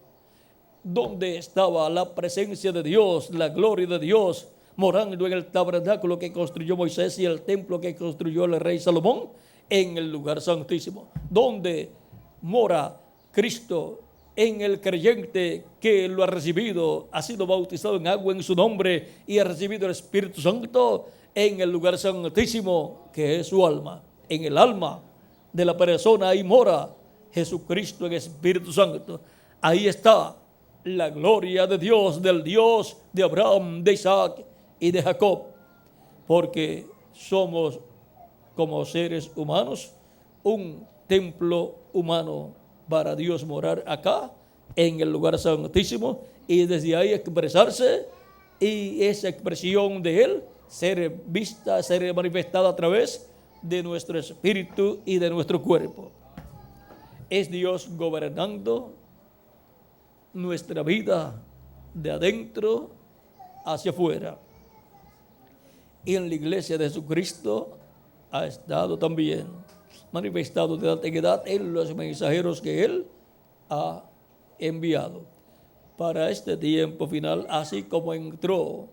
Donde estaba la presencia de Dios, la gloria de Dios, morando en el tabernáculo que construyó Moisés y el templo que construyó el rey Salomón, en el lugar santísimo. Donde mora Cristo en el creyente que lo ha recibido, ha sido bautizado en agua en su nombre y ha recibido el Espíritu Santo, en el lugar santísimo que es su alma. En el alma de la persona ahí mora Jesucristo en Espíritu Santo. Ahí está la gloria de Dios, del Dios de Abraham, de Isaac y de Jacob, porque somos como seres humanos un templo humano para Dios morar acá en el lugar santísimo y desde ahí expresarse, y esa expresión de Él ser vista, ser manifestada a través de nuestro espíritu y de nuestro cuerpo. Es Dios gobernando nuestra vida de adentro hacia afuera. Y en la iglesia de Jesucristo ha estado también manifestado de edad en edad en los mensajeros que Él ha enviado. Para este tiempo final, así como entró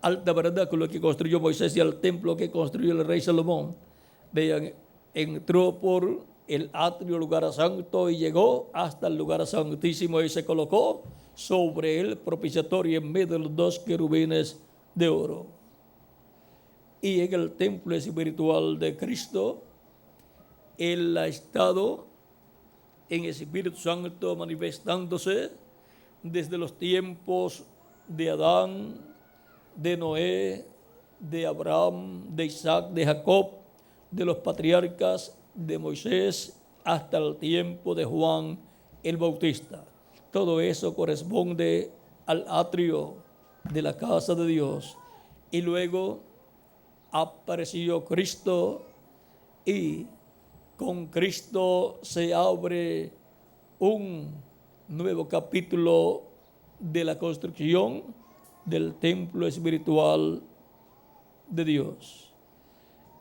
al tabernáculo que construyó Moisés y al templo que construyó el rey Salomón, vean, entró por el atrio lugar santo y llegó hasta el lugar santísimo y se colocó sobre el propiciatorio en medio de los dos querubines de oro. Y en el templo espiritual de Cristo, Él ha estado en Espíritu Santo manifestándose desde los tiempos de Adán, de Noé, de Abraham, de Isaac, de Jacob, de los patriarcas, de Moisés, hasta el tiempo de Juan el Bautista. Todo eso corresponde al atrio de la casa de Dios. Y luego apareció Cristo, y con Cristo se abre un nuevo capítulo de la construcción del templo espiritual de Dios.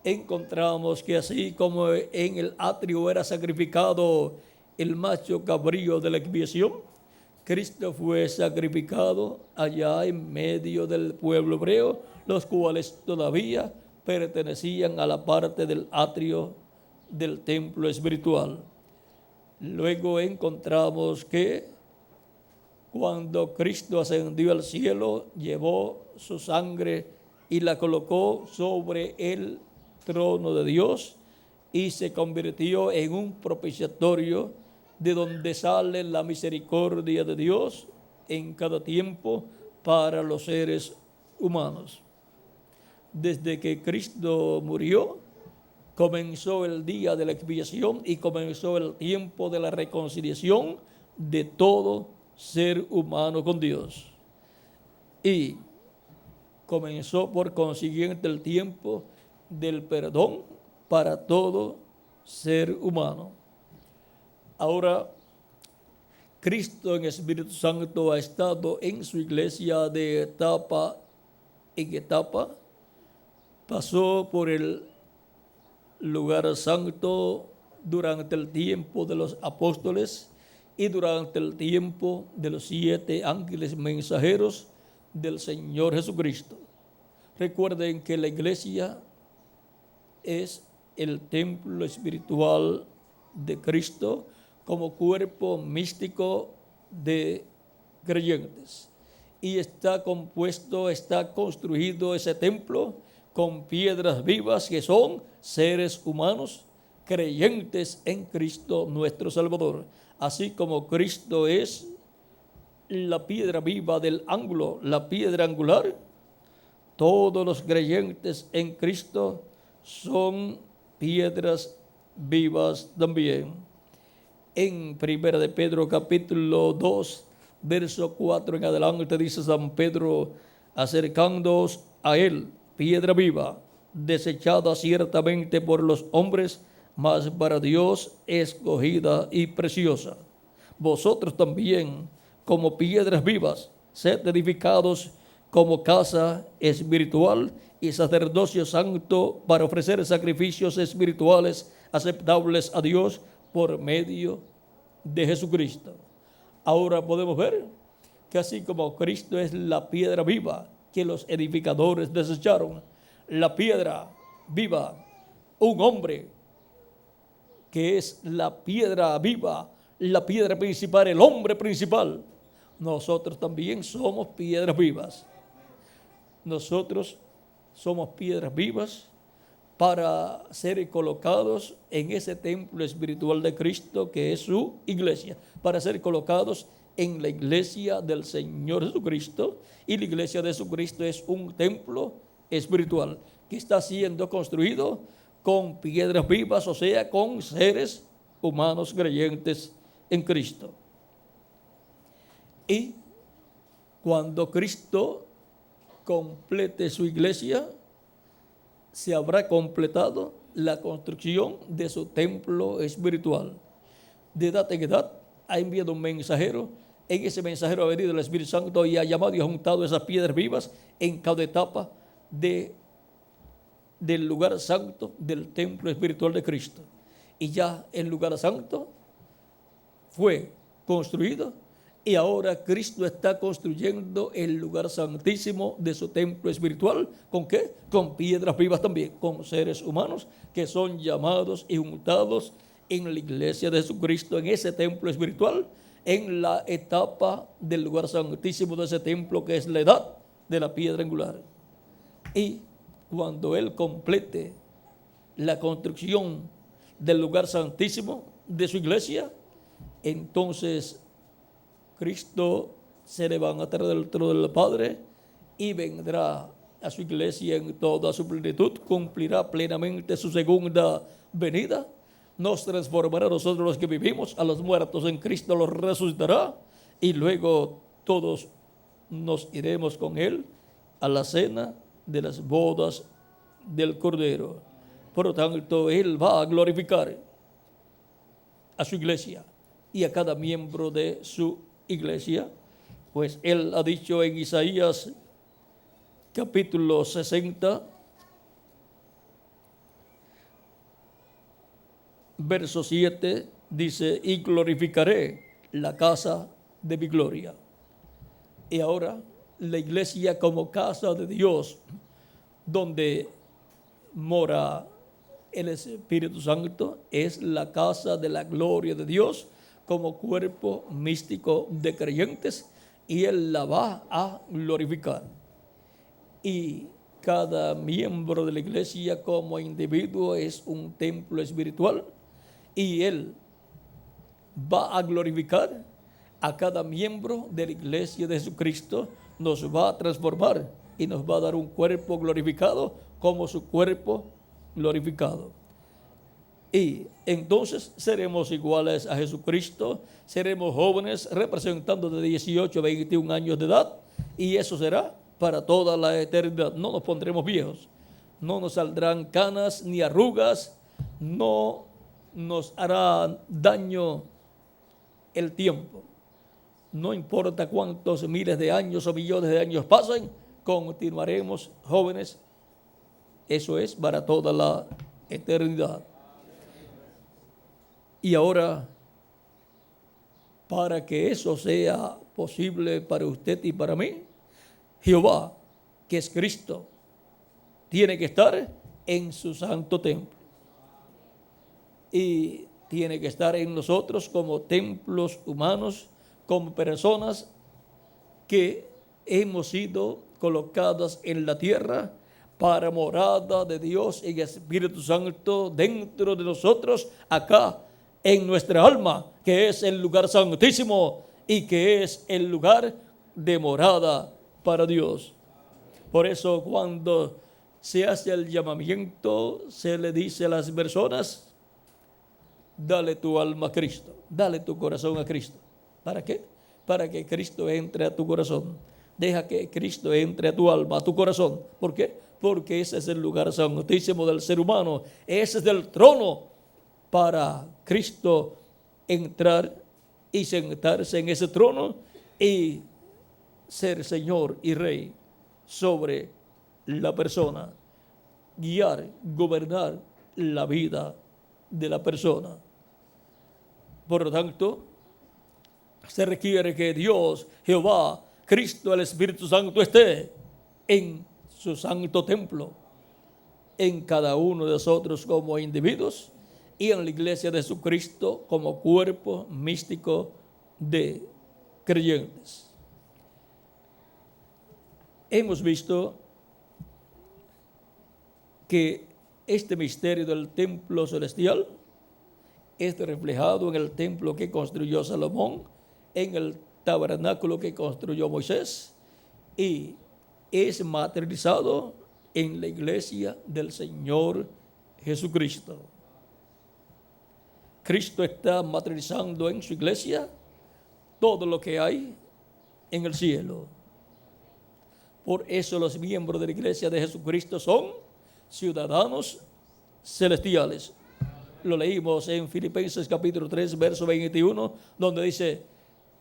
Encontramos que así como en el atrio era sacrificado el macho cabrío de la expiación, Cristo fue sacrificado allá en medio del pueblo hebreo, los cuales todavía pertenecían a la parte del atrio del templo espiritual. Luego encontramos que cuando Cristo ascendió al cielo, llevó su sangre y la colocó sobre el trono de Dios y se convirtió en un propiciatorio de donde sale la misericordia de Dios en cada tiempo para los seres humanos. Desde que Cristo murió, comenzó el día de la expiación y comenzó el tiempo de la reconciliación de todo ser humano con Dios. Y comenzó por consiguiente el tiempo del perdón para todo ser humano. Ahora, Cristo en Espíritu Santo ha estado en su iglesia de etapa en etapa. Pasó por el lugar santo durante el tiempo de los apóstoles y durante el tiempo de los 7 ángeles mensajeros del Señor Jesucristo. Recuerden que la iglesia es el templo espiritual de Cristo como cuerpo místico de creyentes. Y está construido ese templo con piedras vivas que son seres humanos creyentes en Cristo nuestro Salvador. Así como Cristo es la piedra viva del ángulo, la piedra angular, todos los creyentes en Cristo son piedras vivas también. En 1 de Pedro capítulo 2, verso 4 en adelante dice San Pedro, acercándoos a él, piedra viva, desechada ciertamente por los hombres, mas para Dios escogida y preciosa. Vosotros también, como piedras vivas, sed edificados como casa espiritual y sacerdocio santo para ofrecer sacrificios espirituales aceptables a Dios por medio de Jesucristo. Ahora podemos ver que así como Cristo es la piedra viva que los edificadores desecharon, la piedra viva, un hombre que es la piedra viva, la piedra principal, el hombre principal, nosotros también somos piedras vivas. Nosotros somos piedras vivas para ser colocados en ese templo espiritual de Cristo que es su iglesia, para ser colocados en la iglesia del Señor Jesucristo. Y la iglesia de Jesucristo es un templo espiritual que está siendo construido con piedras vivas, o sea, con seres humanos creyentes en Cristo. Y cuando Cristo complete su iglesia, se habrá completado la construcción de su templo espiritual. De edad en edad ha enviado un mensajero. En ese mensajero ha venido el Espíritu Santo y ha llamado y ha juntado esas piedras vivas en cada etapa del lugar santo del templo espiritual de Cristo. Y ya el lugar santo fue construido y ahora Cristo está construyendo el lugar santísimo de su templo espiritual. ¿Con qué? Con piedras vivas también, con seres humanos que son llamados y juntados en la iglesia de Jesucristo, en ese templo espiritual, en la etapa del lugar santísimo de ese templo que es la edad de la piedra angular. Y cuando Él complete la construcción del lugar santísimo de su iglesia, entonces Cristo se levantará del trono del Padre y vendrá a su iglesia en toda su plenitud, cumplirá plenamente su segunda venida, nos transformará a nosotros los que vivimos, a los muertos en Cristo los resucitará y luego todos nos iremos con Él a la cena de las bodas del Cordero. Por lo tanto, Él va a glorificar a su iglesia y a cada miembro de su iglesia, pues Él ha dicho en Isaías capítulo 60, verso 7, dice, y glorificaré la casa de mi gloria. Y ahora la iglesia como casa de Dios, donde mora el Espíritu Santo, es la casa de la gloria de Dios como cuerpo místico de creyentes, y Él la va a glorificar. Y cada miembro de la iglesia como individuo es un templo espiritual, y Él va a glorificar a cada miembro de la iglesia de Jesucristo, nos va a transformar y nos va a dar un cuerpo glorificado como su cuerpo glorificado. Y entonces seremos iguales a Jesucristo, seremos jóvenes representando de 18 a 21 años de edad, y eso será para toda la eternidad. No nos pondremos viejos, no nos saldrán canas ni arrugas, no nos hará daño el tiempo, no importa cuántos miles de años o millones de años pasen, continuaremos jóvenes. Eso es para toda la eternidad. Y ahora, para que eso sea posible para usted y para mí, Jehová, que es Cristo, tiene que estar en su santo templo. Y tiene que estar en nosotros como templos humanos, como personas que hemos sido colocadas en la tierra para morada de Dios y Espíritu Santo dentro de nosotros, acá en nuestra alma, que es el lugar santísimo y que es el lugar de morada para Dios. Por eso cuando se hace el llamamiento, se le dice a las personas: dale tu alma a Cristo, dale tu corazón a Cristo. ¿Para qué? Para que Cristo entre a tu corazón. Deja que Cristo entre a tu alma, a tu corazón. ¿Por qué? Porque ese es el lugar santísimo del ser humano. Ese es el trono para Cristo entrar y sentarse en ese trono y ser Señor y Rey sobre la persona, guiar, gobernar la vida de la persona. Por lo tanto, se requiere que Dios, Jehová, Cristo, el Espíritu Santo esté en su santo templo, en cada uno de nosotros como individuos y en la iglesia de Jesucristo como cuerpo místico de creyentes. Hemos visto que este misterio del templo celestial es reflejado en el templo que construyó Salomón, en el tabernáculo que construyó Moisés, y es materializado en la iglesia del Señor Jesucristo. Cristo está materializando en su iglesia todo lo que hay en el cielo. Por eso los miembros de la iglesia de Jesucristo son ciudadanos celestiales. Lo leímos en Filipenses capítulo 3, verso 21, donde dice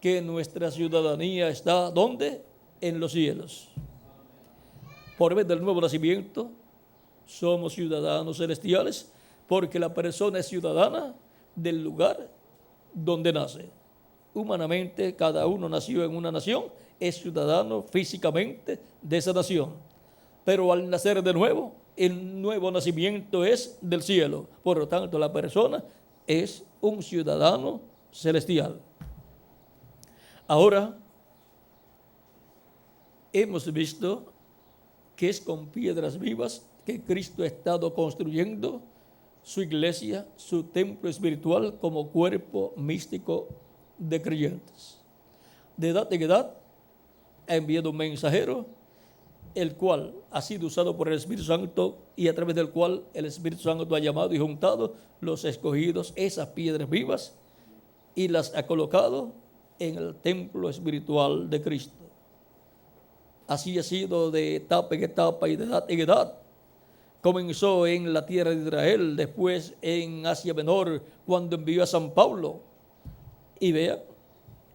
que nuestra ciudadanía está, ¿dónde? En los cielos. Por medio del nuevo nacimiento somos ciudadanos celestiales, porque la persona es ciudadana del lugar donde nace. Humanamente, cada uno nació en una nación, es ciudadano físicamente de esa nación. Pero al nacer de nuevo, el nuevo nacimiento es del cielo. Por lo tanto, la persona es un ciudadano celestial. Ahora, hemos visto que es con piedras vivas que Cristo ha estado construyendo su iglesia, su templo espiritual como cuerpo místico de creyentes. De edad en edad ha enviado un mensajero, el cual ha sido usado por el Espíritu Santo y a través del cual el Espíritu Santo ha llamado y juntado los escogidos, esas piedras vivas, y las ha colocado en el templo espiritual de Cristo. Así ha sido de etapa en etapa y de edad en edad. Comenzó en la tierra de Israel, después en Asia Menor, cuando envió a San Pablo. Y vean,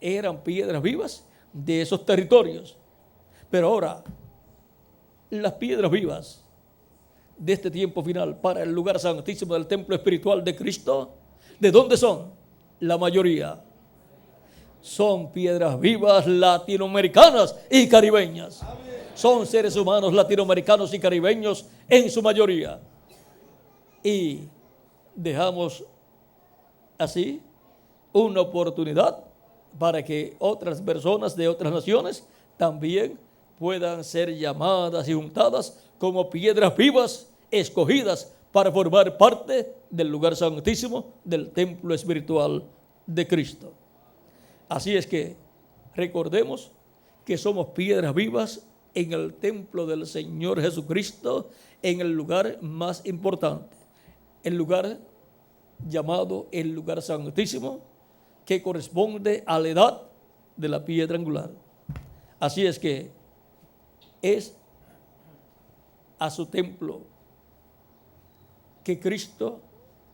eran piedras vivas de esos territorios. Pero ahora, las piedras vivas de este tiempo final para el lugar santísimo del templo espiritual de Cristo, ¿de dónde son? La mayoría son piedras vivas latinoamericanas y caribeñas. Amén. Son seres humanos latinoamericanos y caribeños en su mayoría. Y dejamos así una oportunidad para que otras personas de otras naciones también puedan ser llamadas y juntadas como piedras vivas escogidas para formar parte del lugar santísimo del templo espiritual de Cristo. Así es que recordemos que somos piedras vivas en el templo del Señor Jesucristo, en el lugar más importante, el lugar llamado el lugar santísimo, que corresponde a la edad de la piedra angular. Así es que es a su templo que Cristo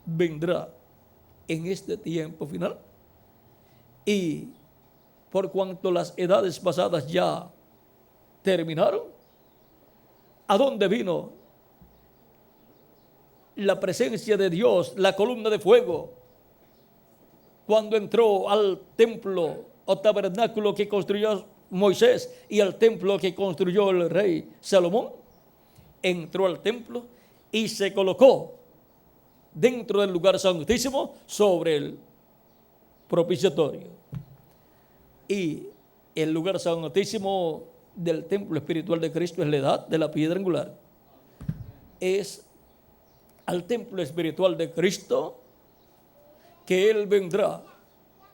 vendrá en este tiempo final y por cuanto las edades pasadas ya terminaron. ¿A dónde vino la presencia de Dios, la columna de fuego, cuando entró al templo o tabernáculo que construyó Moisés y al templo que construyó el rey Salomón? Entró al templo y se colocó dentro del lugar santísimo sobre el propiciatorio. Y el lugar santísimo del templo espiritual de Cristo es la edad de la piedra angular. Es al templo espiritual de Cristo que Él vendrá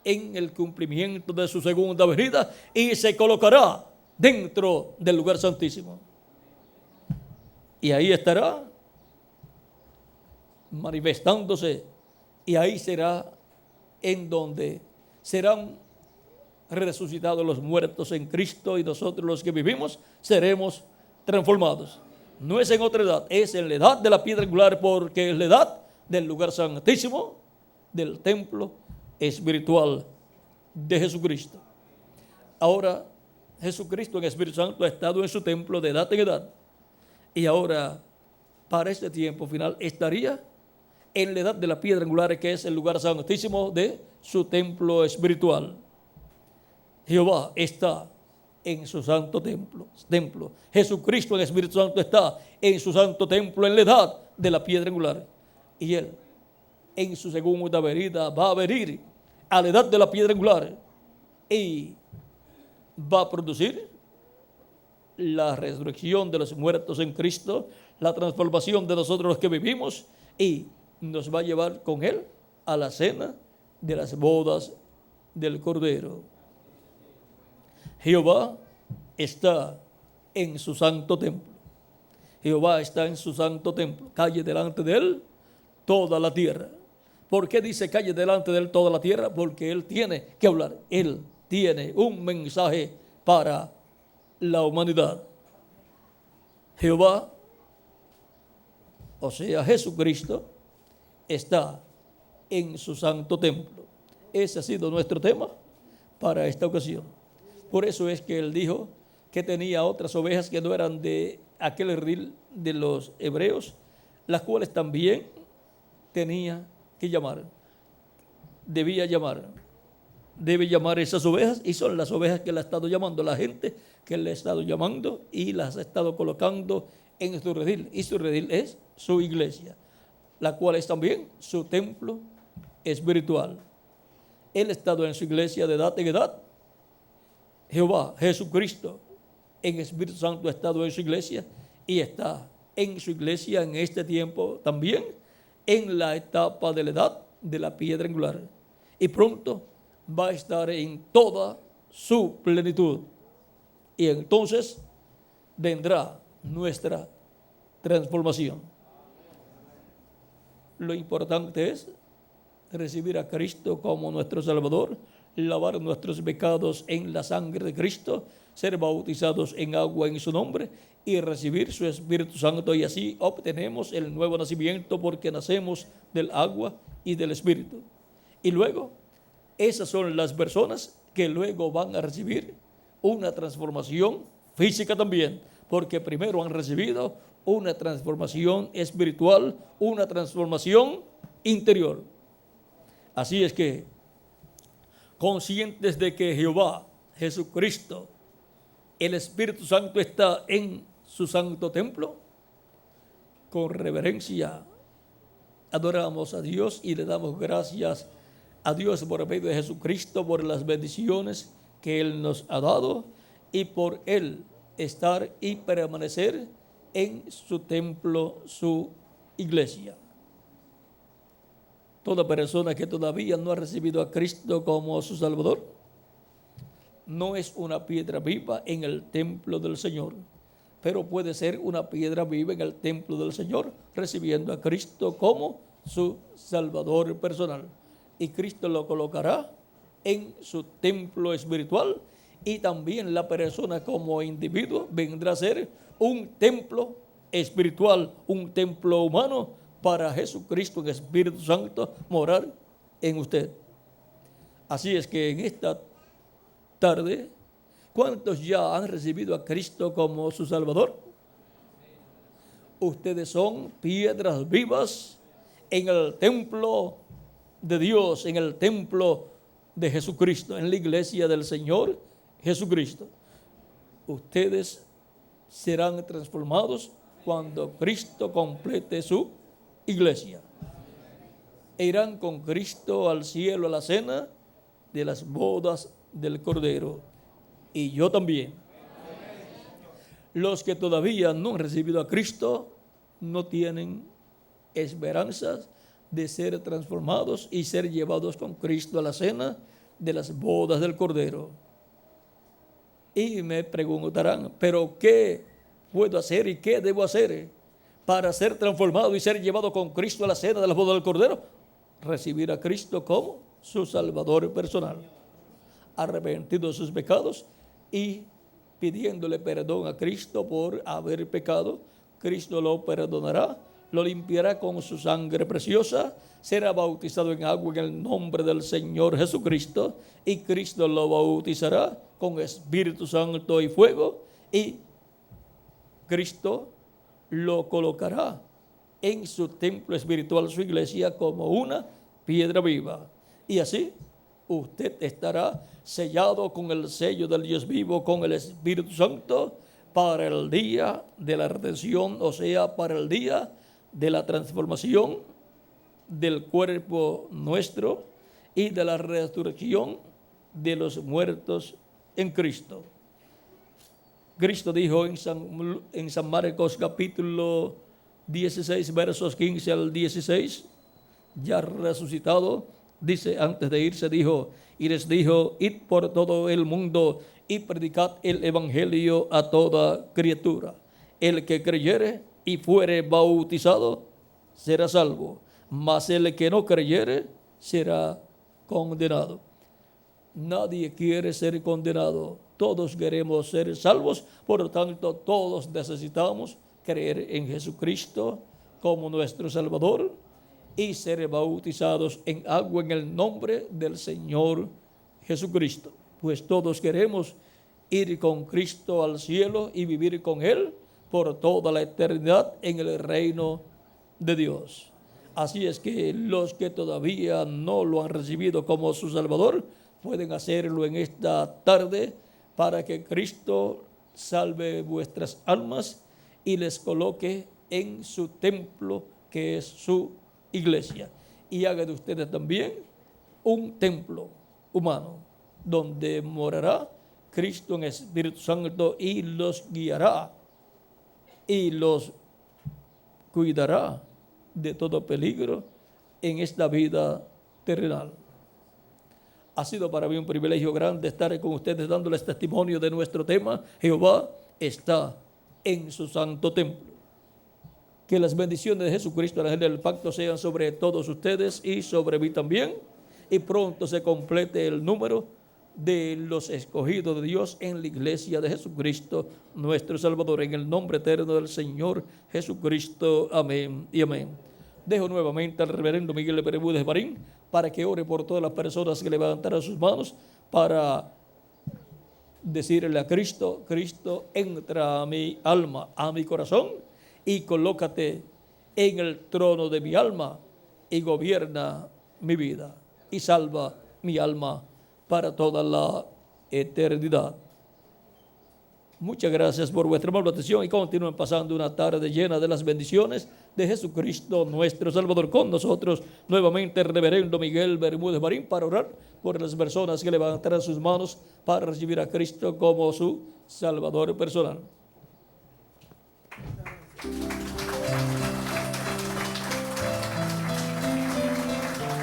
en el cumplimiento de su segunda venida y se colocará dentro del lugar santísimo. Y ahí estará manifestándose, y ahí será en donde serán resucitados los muertos en Cristo, y nosotros los que vivimos seremos transformados. No es en otra edad, es en la edad de la piedra angular, porque es la edad del lugar santísimo del templo espiritual de Jesucristo. Ahora Jesucristo en Espíritu Santo ha estado en su templo de edad en edad, y ahora para este tiempo final estaría en la edad de la piedra angular, que es el lugar santísimo de su templo espiritual. Jehová está en su santo templo. Jesucristo en Espíritu Santo está en su santo templo en la edad de la piedra angular. Y Él en su segunda venida va a venir a la edad de la piedra angular y va a producir la resurrección de los muertos en Cristo, la transformación de nosotros los que vivimos, y nos va a llevar con Él a la cena de las bodas del Cordero. Jehová está en su santo templo. Jehová está en su santo templo. Calle delante de Él toda la tierra. ¿Por qué dice calle delante de Él toda la tierra? Porque Él tiene que hablar. Él tiene un mensaje para la humanidad. Jehová, o sea Jesucristo, está en su santo templo. Ese ha sido nuestro tema para esta ocasión. Por eso es que Él dijo que tenía otras ovejas que no eran de aquel redil de los hebreos, las cuales también tenía que llamar. Debe llamar esas ovejas, y son las ovejas que le ha estado llamando, la gente que le ha estado llamando y las ha estado colocando en su redil. Y su redil es su iglesia, la cual es también su templo espiritual. Él ha estado en su iglesia de edad en edad. Jehová, Jesucristo, en Espíritu Santo ha estado en su iglesia y está en su iglesia en este tiempo también, en la etapa de la edad de la piedra angular. Y pronto va a estar en toda su plenitud. Y entonces vendrá nuestra transformación. Lo importante es recibir a Cristo como nuestro Salvador, lavar nuestros pecados en la sangre de Cristo, ser bautizados en agua en su nombre y recibir su Espíritu Santo, y así obtenemos el nuevo nacimiento, porque nacemos del agua y del Espíritu. Y luego, esas son las personas que luego van a recibir una transformación física también, porque primero han recibido una transformación espiritual, una transformación interior. Así es que, conscientes de que Jehová, Jesucristo, el Espíritu Santo está en su santo templo, con reverencia adoramos a Dios y le damos gracias a Dios por medio de Jesucristo, por las bendiciones que Él nos ha dado y por Él estar y permanecer en su templo, su iglesia. Toda persona que todavía no ha recibido a Cristo como su Salvador no es una piedra viva en el templo del Señor, pero puede ser una piedra viva en el templo del Señor, recibiendo a Cristo como su Salvador personal. Y Cristo lo colocará en su templo espiritual, y también la persona como individuo vendrá a ser un templo espiritual, un templo humano para Jesucristo en Espíritu Santo morar en usted. Así es que en esta tarde, ¿cuántos ya han recibido a Cristo como su Salvador? Ustedes son piedras vivas en el templo de Dios, en el templo de Jesucristo, en la iglesia del Señor Jesucristo. Ustedes serán transformados cuando Cristo complete su iglesia. E irán con Cristo al cielo a la cena de las bodas del Cordero. Y yo también. Los que todavía no han recibido a Cristo no tienen esperanzas de ser transformados y ser llevados con Cristo a la cena de las bodas del Cordero. Y me preguntarán, ¿pero qué puedo hacer y qué debo hacer para ser transformado y ser llevado con Cristo a la cena de las bodas del Cordero? Recibir a Cristo como su Salvador personal, arrepentido de sus pecados y pidiéndole perdón a Cristo por haber pecado. Cristo lo perdonará, lo limpiará con su sangre preciosa, será bautizado en agua en el nombre del Señor Jesucristo y Cristo lo bautizará con Espíritu Santo y fuego y Cristo lo colocará en su templo espiritual, su iglesia, como una piedra viva. Y así usted estará sellado con el sello del Dios vivo, con el Espíritu Santo, para el día de la redención, o sea, para el día de la transformación del cuerpo nuestro y de la resurrección de los muertos en Cristo. Cristo dijo en San Marcos capítulo 16, versos 15 al 16, ya resucitado, dice, antes de irse dijo, y les dijo, id por todo el mundo y predicad el evangelio a toda criatura. El que creyere y fuere bautizado será salvo, mas el que no creyere será condenado. Nadie quiere ser condenado, todos queremos ser salvos, por lo tanto todos necesitamos creer en Jesucristo como nuestro Salvador y ser bautizados en agua en el nombre del Señor Jesucristo. Pues todos queremos ir con Cristo al cielo y vivir con Él por toda la eternidad en el reino de Dios. Así es que los que todavía no lo han recibido como su Salvador pueden hacerlo en esta tarde para que Cristo salve vuestras almas y les coloque en su templo, que es su iglesia, y haga de ustedes también un templo humano donde morará Cristo en Espíritu Santo y los guiará y los cuidará de todo peligro en esta vida terrenal. Ha sido para mí un privilegio grande estar con ustedes dándoles testimonio de nuestro tema. Jehová está en su santo templo. Que las bendiciones de Jesucristo, el ángel del pacto, sean sobre todos ustedes y sobre mí también. Y pronto se complete el número de los escogidos de Dios en la iglesia de Jesucristo, nuestro Salvador. En el nombre eterno del Señor Jesucristo. Amén y amén. Dejo nuevamente al reverendo Miguel Bermúdez Marín para que ore por todas las personas que levantaran sus manos para decirle a Cristo: Cristo, entra a mi alma, a mi corazón, y colócate en el trono de mi alma y gobierna mi vida y salva mi alma para toda la eternidad. Muchas gracias por vuestra amable atención y continúen pasando una tarde llena de las bendiciones de Jesucristo nuestro Salvador. Con nosotros nuevamente el reverendo Miguel Bermúdez Marín para orar por las personas que levantarán sus manos para recibir a Cristo como su Salvador personal.